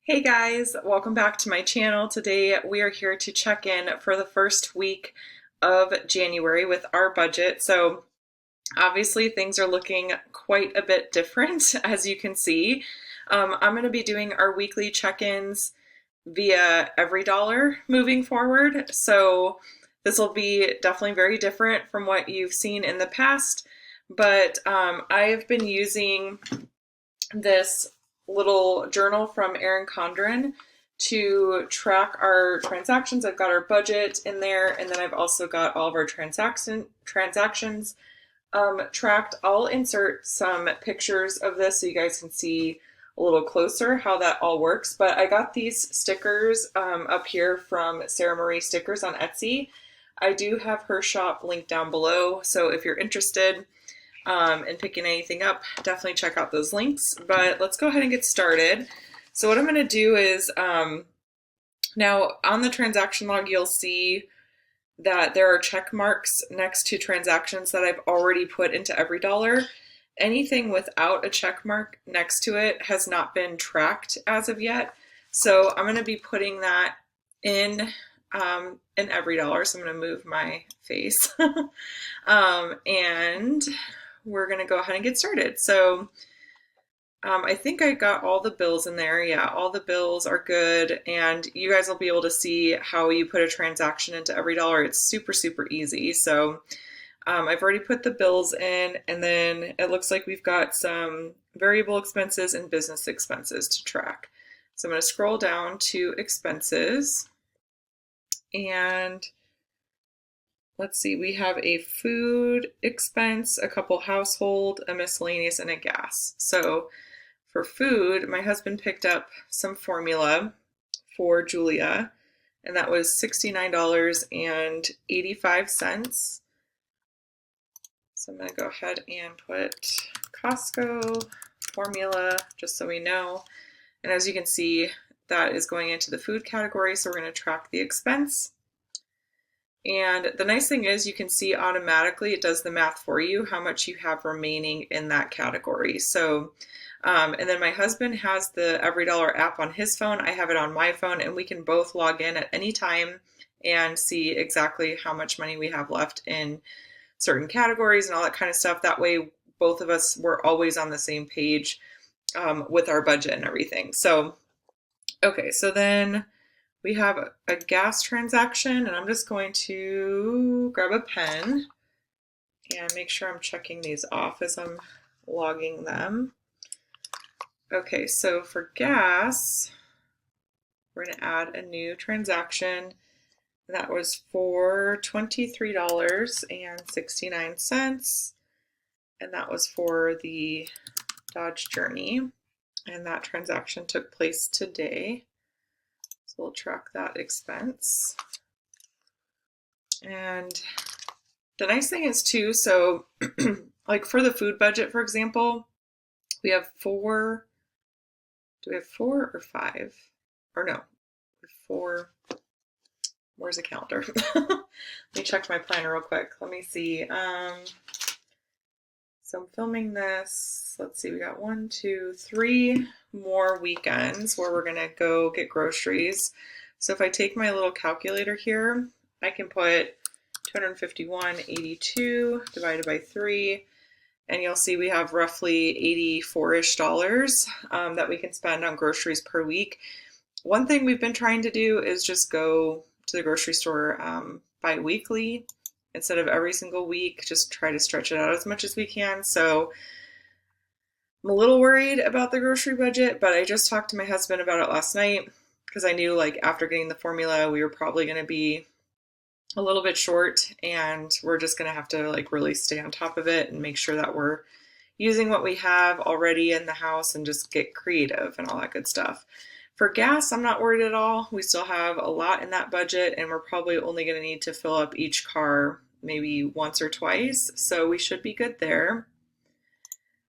Hey guys, welcome back to my channel. Today we are here to check in for the first week of January with our budget. So obviously things are looking quite a bit different as you can see. I'm going to be doing our weekly check-ins via EveryDollar moving forward. So this will be definitely very different from what you've seen in the past, but I have been using this little journal from ERIN to track our transactions. I've got our budget in there, and then I've also got all of our transactions tracked. I'll insert some pictures of this so you guys can see a little closer how that all works. But I got these stickers up here from Sara Marie Stickers on Etsy. I do have her shop linked down below, so if you're interested and picking anything up, definitely check out those links. But let's go ahead and get started. So what I'm going to do is now on the transaction log, you'll see that there are check marks next to transactions that I've already put into EveryDollar. Anything without a check mark next to it has not been tracked as of yet. So I'm going to be putting that in EveryDollar. So I'm going to move my face and we're going to go ahead and get started. So I think I got all the bills in there. Yeah, all the bills are good. And you guys will be able to see how you put a transaction into EveryDollar. It's super, super easy. So I've already put the bills in, and then it looks like we've got some variable expenses and business expenses to track. So I'm going to scroll down to expenses, and let's see, we have a food expense, a couple household, a miscellaneous, and a gas. So for food, my husband picked up some formula for Julia, and that was $69.85. So I'm going to go ahead and put Costco formula just so we know. And as you can see, that is going into the food category, so we're going to track the expense. And the nice thing is you can see automatically it does the math for you how much you have remaining in that category. So and then my husband has the EveryDollar app on his phone. I have it on my phone, and we can both log in at any time and see exactly how much money we have left in certain categories and all that kind of stuff. That way both of us were always on the same page with our budget and everything. So okay, so then we have a gas transaction, and I'm just going to grab a pen and make sure I'm checking these off as I'm logging them. Okay, so for gas, we're going to add a new transaction. That was for $23.69, and that was for the Dodge Journey, and that transaction took place today. So we'll track that expense. And the nice thing is too, so like for the food budget, for example, we have four. Do we have 4 or 5? Or no, 4. Where's the calendar? Let me check my planner real quick. Let me see. So I'm filming this. Let's see, we got 1, 2, 3 more weekends where we're gonna go get groceries. So if I take my little calculator here, I can put 251.82 divided by 3, and you'll see we have roughly $84-ish that we can spend on groceries per week. One thing we've been trying to do is just go to the grocery store bi-weekly instead of every single week, just try to stretch it out as much as we can. So I'm a little worried about the grocery budget, but I just talked to my husband about it last night because I knew like after getting the formula, we were probably going to be a little bit short, and we're just going to have to like really stay on top of it and make sure that we're using what we have already in the house and just get creative and all that good stuff. For gas, I'm not worried at all. We still have a lot in that budget, and we're probably only going to need to fill up each car maybe once or twice, so we should be good there.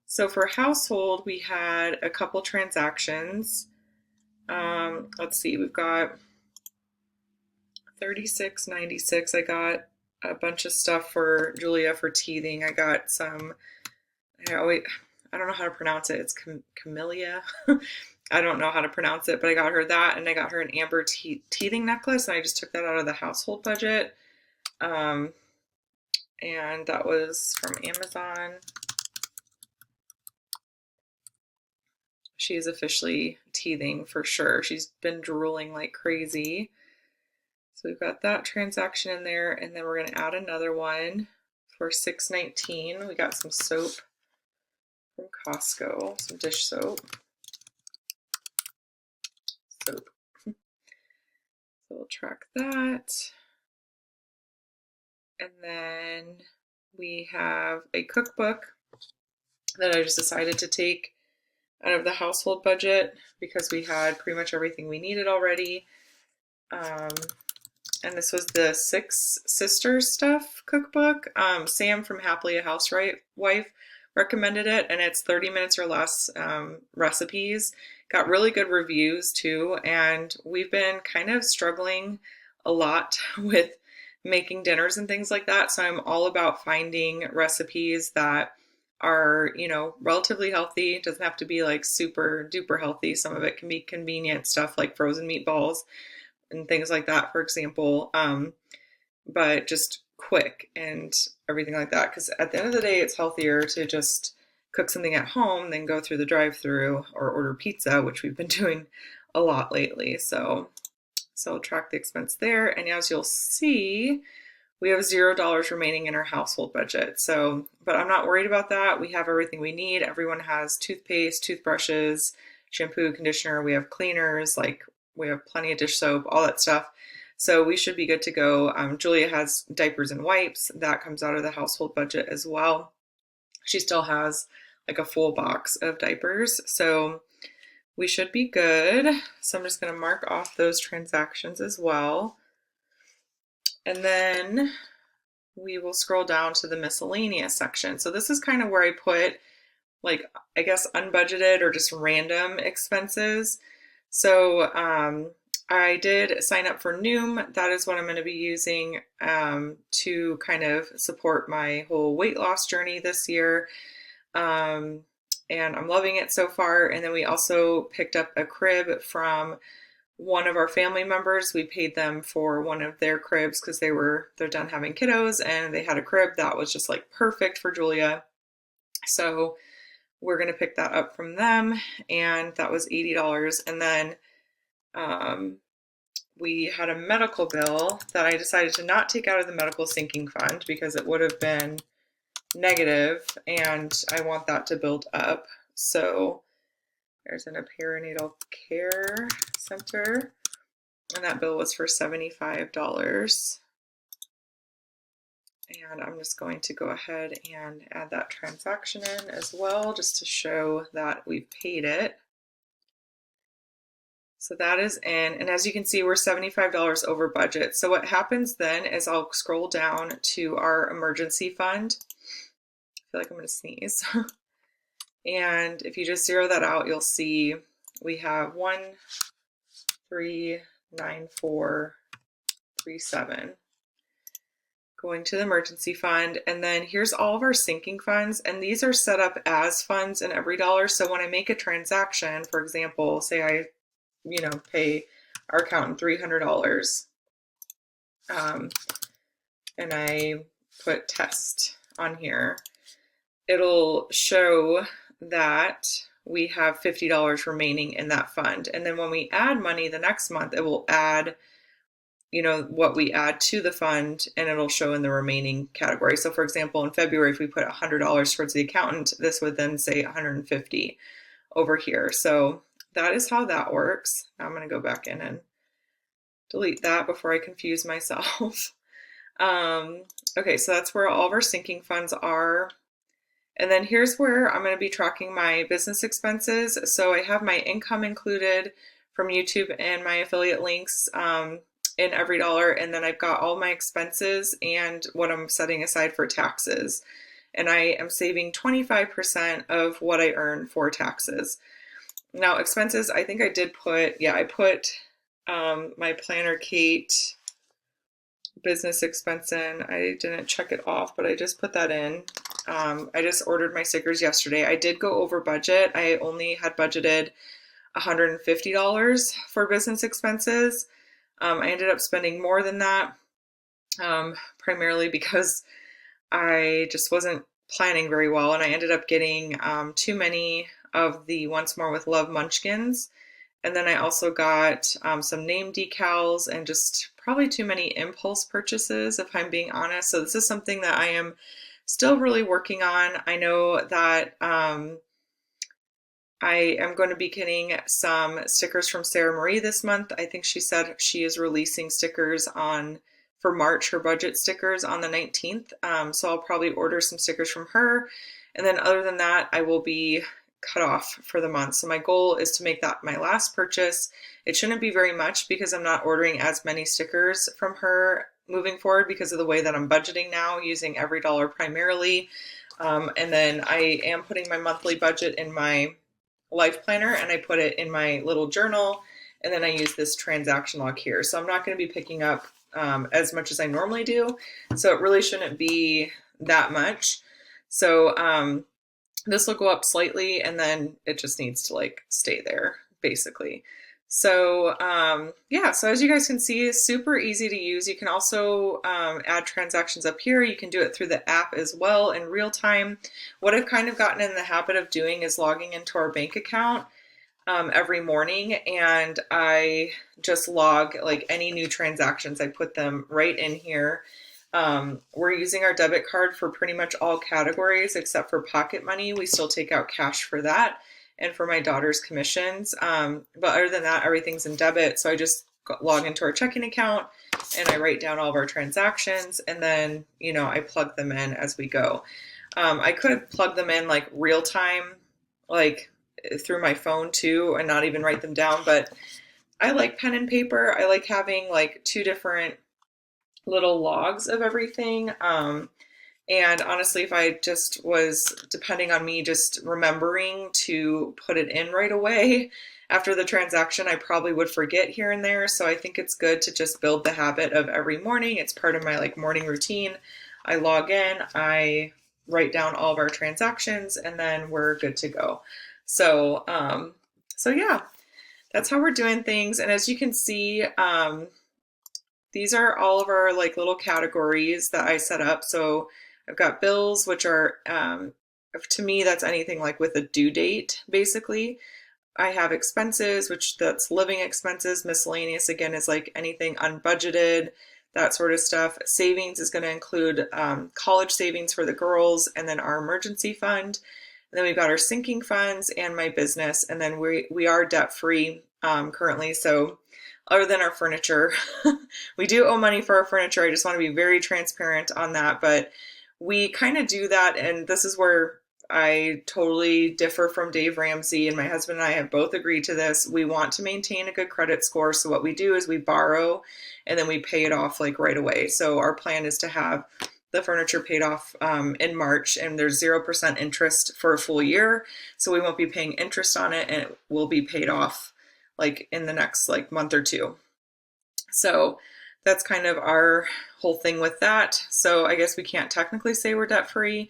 So for household, we had a couple transactions. Let's see, we've got $36.96. I got a bunch of stuff for Julia for teething. I got some, I don't know how to pronounce it. It's camellia. I don't know how to pronounce it, but I got her that, and I got her an amber teething necklace, and I just took that out of the household budget. And that was from Amazon. She's officially teething for sure. She's been drooling like crazy. So we've got that transaction in there, and then we're going to add another one for $6.19. We got some soap from Costco, some dish soap. So we'll track that. And then we have a cookbook that I just decided to take out of the household budget because we had pretty much everything we needed already. And this was the Six Sisters Stuff cookbook. Sam from Happily a Housewife recommended it, and it's 30 minutes or less recipes. Got really good reviews too, and we've been kind of struggling a lot with making dinners and things like that. So I'm all about finding recipes that are, you know, relatively healthy. It doesn't have to be like super duper healthy. Some of it can be convenient stuff like frozen meatballs and things like that, for example. But just quick and everything like that. Because at the end of the day, it's healthier to just cook something at home than go through the drive-through or order pizza, which we've been doing a lot lately. So I'll track the expense there. And as you'll see, we have $0 remaining in our household budget. So, but I'm not worried about that. We have everything we need. Everyone has toothpaste, toothbrushes, shampoo, conditioner. We have cleaners, like we have plenty of dish soap, all that stuff. So we should be good to go. Julia has diapers and wipes. That comes out of the household budget as well. She still has like a full box of diapers. So we should be good. So I'm just going to mark off those transactions as well. And then we will scroll down to the miscellaneous section. So this is kind of where I put, like, I guess unbudgeted or just random expenses. So I did sign up for Noom. That is what I'm going to be using to kind of support my whole weight loss journey this year. And I'm loving it so far. And then we also picked up a crib from one of our family members. We paid them for one of their cribs because they're done having kiddos, and they had a crib that was just like perfect for Julia. So we're going to pick that up from them, and that was $80. And then we had a medical bill that I decided to not take out of the medical sinking fund because it would have been negative, and I want that to build up. So there's a perinatal care center, and that bill was for $75. And I'm just going to go ahead and add that transaction in as well, just to show that we've paid it. So that is in, and as you can see, we're $75 over budget. So what happens then is I'll scroll down to our emergency fund. I feel like I'm going to sneeze. And if you just zero that out, you'll see we have 1,394,37 going to the emergency fund. And then here's all of our sinking funds, and these are set up as funds in EveryDollar. So when I make a transaction, for example, say I pay our accountant $300, and I put test on here, it'll show that we have $50 remaining in that fund. And then when we add money the next month, it will add, what we add to the fund, and it'll show in the remaining category. So for example, in February, if we put $100 towards the accountant, this would then say $150 over here. So that is how that works. Now I'm going to go back in and delete that before I confuse myself. Okay, so that's where all of our sinking funds are. And then here's where I'm going to be tracking my business expenses. So I have my income included from YouTube and my affiliate links in EveryDollar. And then I've got all my expenses and what I'm setting aside for taxes. And I am saving 25% of what I earn for taxes. Now expenses, I think I did put, I put my Planner Kate business expense in. I didn't check it off, but I just put that in. I just ordered my stickers yesterday. I did go over budget. I only had budgeted $150 for business expenses. I ended up spending more than that, primarily because I just wasn't planning very well, and I ended up getting too many of the Once More with Love munchkins. And then I also got some name decals and just probably too many impulse purchases, if I'm being honest. So this is something that I am still really working on. I know that I am going to be getting some stickers from Sara Marie this month. I think she said she is releasing stickers for March, her budget stickers on the 19th. So I'll probably order some stickers from her. And then other than that, I will be cut off for the month. So my goal is to make that my last purchase. It shouldn't be very much because I'm not ordering as many stickers from her moving forward because of the way that I'm budgeting now, using EveryDollar primarily. And then I am putting my monthly budget in my life planner, and I put it in my little journal, and then I use this transaction log here. So I'm not going to be picking up as much as I normally do. So it really shouldn't be that much. So this will go up slightly, and then it just needs to like stay there basically. So yeah, so as you guys can see, it's super easy to use. You can also add transactions up here. You can do it through the app as well in real time. What I've kind of gotten in the habit of doing is logging into our bank account every morning, and I just log like any new transactions. I put them right in here. We're using our debit card for pretty much all categories except for pocket money. We still take out cash for that, and for my daughter's commissions. But other than that, everything's in debit. So I just log into our checking account and I write down all of our transactions, and then, you know, I plug them in as we go. I could plug them in like real time, like through my phone too, and not even write them down. But I like pen and paper. I like having like two different little logs of everything. And honestly, if I just was depending on me just remembering to put it in right away after the transaction, I probably would forget here and there. So I think it's good to just build the habit of every morning. It's part of my like morning routine. I log in, I write down all of our transactions, and then we're good to go. So, so yeah, that's how we're doing things. And as you can see, these are all of our like little categories that I set up. So I've got bills, which are, to me, that's anything like with a due date, basically. I have expenses, which that's living expenses. Miscellaneous, again, is like anything unbudgeted, that sort of stuff. Savings is going to include college savings for the girls, and then our emergency fund. And then we've got our sinking funds and my business. And then we are debt-free currently. So other than our furniture, we do owe money for our furniture. I just want to be very transparent on that. But we kind of do that, and this is where I totally differ from Dave Ramsey, and my husband and I have both agreed to this. We want to maintain a good credit score, so what we do is we borrow and then we pay it off like right away. So our plan is to have the furniture paid off in March, and there's 0% interest for a full year, so we won't be paying interest on it, and it will be paid off like in the next like month or two. So that's kind of our whole thing with that. So I guess we can't technically say we're debt free,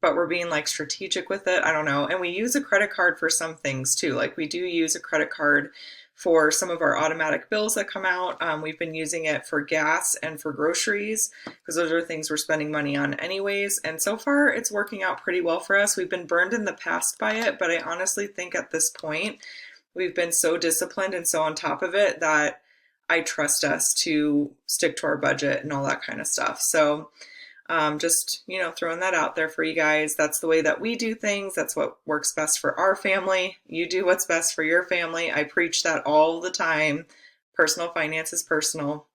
but we're being like strategic with it. I don't know. And we use a credit card for some things too. Like we do use a credit card for some of our automatic bills that come out. We've been using it for gas and for groceries because those are things we're spending money on anyways. And so far it's working out pretty well for us. We've been burned in the past by it, but I honestly think at this point we've been so disciplined and so on top of it that I trust us to stick to our budget and all that kind of stuff. So just, you know, throwing that out there for you guys. That's the way that we do things. That's what works best for our family. You do what's best for your family. I preach that all the time. Personal finance is personal.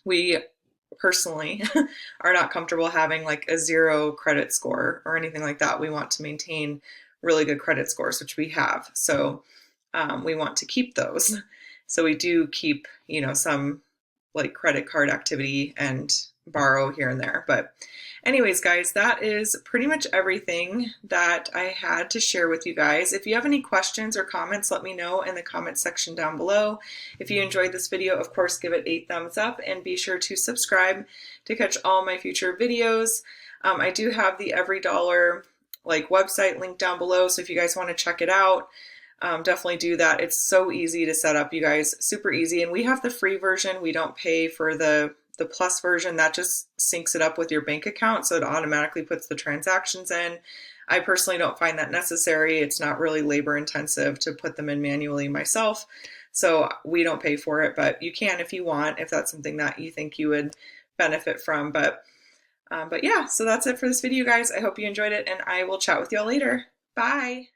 We personally are not comfortable having like a 0 credit score or anything like that. We want to maintain really good credit scores, which we have. So we want to keep those. So we do keep, you know, some like credit card activity and borrow here and there. But anyways, guys, that is pretty much everything that I had to share with you guys. If you have any questions or comments, let me know in the comment section down below. If you enjoyed this video, of course, give it a thumbs up and be sure to subscribe to catch all my future videos. I do have the EveryDollar like website linked down below. So if you guys want to check it out, definitely do that. It's so easy to set up, you guys, super easy. And we have the free version. We don't pay for the plus version. That just syncs it up with your bank account, so it automatically puts the transactions in. I personally don't find that necessary. It's not really labor intensive to put them in manually myself, so we don't pay for it, but you can if you want, if that's something that you think you would benefit from. But yeah, so that's it for this video, guys. I hope you enjoyed it, and I will chat with y'all later. Bye.